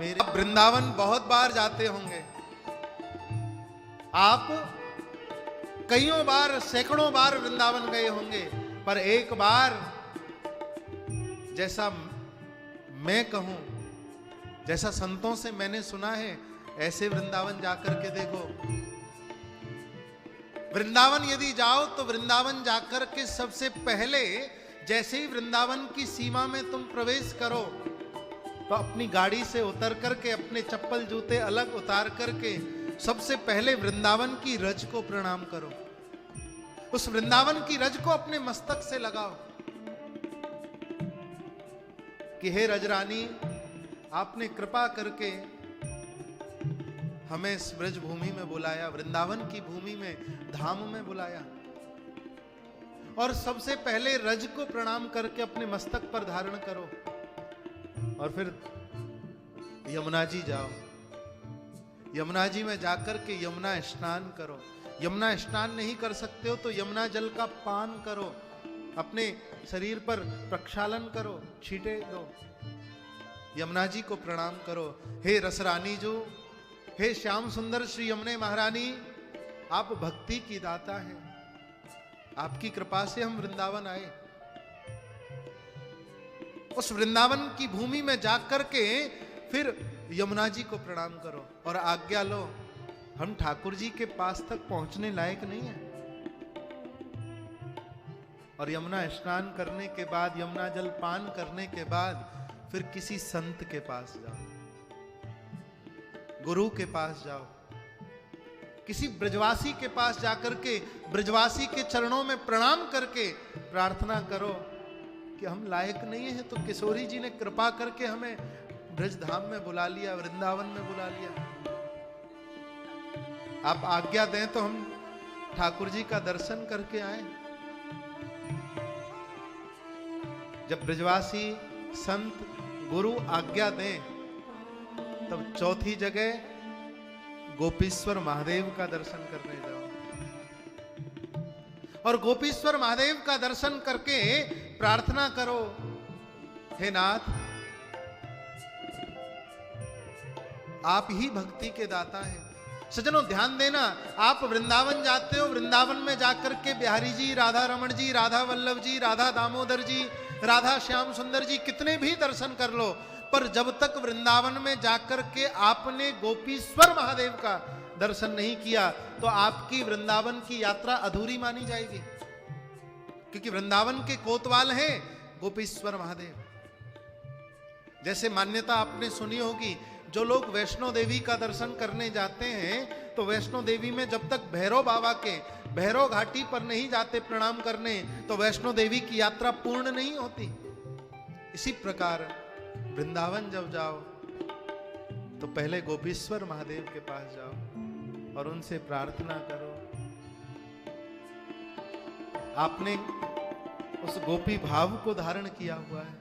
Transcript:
मेरे वृंदावन बहुत बार जाते होंगे आप, कईयों बार सैकड़ों बार वृंदावन गए होंगे, पर एक बार जैसा मैं कहूं, जैसा संतों से मैंने सुना है, ऐसे वृंदावन जाकर के देखो। वृंदावन यदि जाओ तो वृंदावन जाकर के सबसे पहले जैसे ही वृंदावन की सीमा में तुम प्रवेश करो तो अपनी गाड़ी से उतर करके अपने चप्पल जूते अलग उतार करके सबसे पहले वृंदावन की रज को प्रणाम करो। उस वृंदावन की रज को अपने मस्तक से लगाओ कि हे रजरानी, आपने कृपा करके हमें इस ब्रज भूमि में बुलाया, वृंदावन की भूमि में, धाम में बुलाया, और सबसे पहले रज को प्रणाम करके अपने मस्तक पर धारण करो और फिर यमुना जी जाओ। यमुना जी में जाकर के यमुना स्नान करो। यमुना स्नान नहीं कर सकते हो तो यमुना जल का पान करो, अपने शरीर पर प्रक्षालन करो, छींटे दो, यमुना जी को प्रणाम करो। हे रसरानी जो, हे श्याम सुंदर श्री यमुने महारानी, आप भक्ति की दाता हैं, आपकी कृपा से हम वृंदावन आए। उस वृंदावन की भूमि में जाकर के फिर यमुना जी को प्रणाम करो और आज्ञा लो, हम ठाकुर जी के पास तक पहुंचने लायक नहीं है। और यमुना स्नान करने के बाद, यमुना जल पान करने के बाद फिर किसी संत के पास जाओ, गुरु के पास जाओ, किसी ब्रजवासी के पास जाकर के ब्रजवासी के चरणों में प्रणाम करके प्रार्थना करो कि हम लायक नहीं है, तो किशोरी जी ने कृपा करके हमें ब्रज धाम में बुला लिया, वृंदावन में बुला लिया। आप आज्ञा दें तो हम ठाकुर जी का दर्शन करके आए। जब ब्रजवासी संत गुरु आज्ञा दें तब चौथी जगह गोपीश्वर महादेव का दर्शन करने जाओ और गोपीश्वर महादेव का दर्शन करके प्रार्थना करो, हे नाथ, आप ही भक्ति के दाता हैं। सज्जनों ध्यान देना, आप वृंदावन जाते हो, वृंदावन में जाकर के बिहारी जी, राधा रमण जी, राधा वल्लभ जी, राधा दामोदर जी, राधा श्याम सुंदर जी कितने भी दर्शन कर लो, पर जब तक वृंदावन में जाकर के आपने गोपीश्वर महादेव का दर्शन नहीं किया तो आपकी वृंदावन की यात्रा अधूरी मानी जाएगी, क्योंकि वृंदावन के कोतवाल हैं गोपीश्वर महादेव। जैसे मान्यता आपने सुनी होगी, जो लोग वैष्णो देवी का दर्शन करने जाते हैं तो वैष्णो देवी में जब तक भैरव बाबा के भैरव घाटी पर नहीं जाते प्रणाम करने तो वैष्णो देवी की यात्रा पूर्ण नहीं होती। इसी प्रकार वृंदावन जब जाओ तो पहले गोपीश्वर महादेव के पास जाओ और उनसे प्रार्थना करो। आपने उस गोपी भाव को धारण किया हुआ है,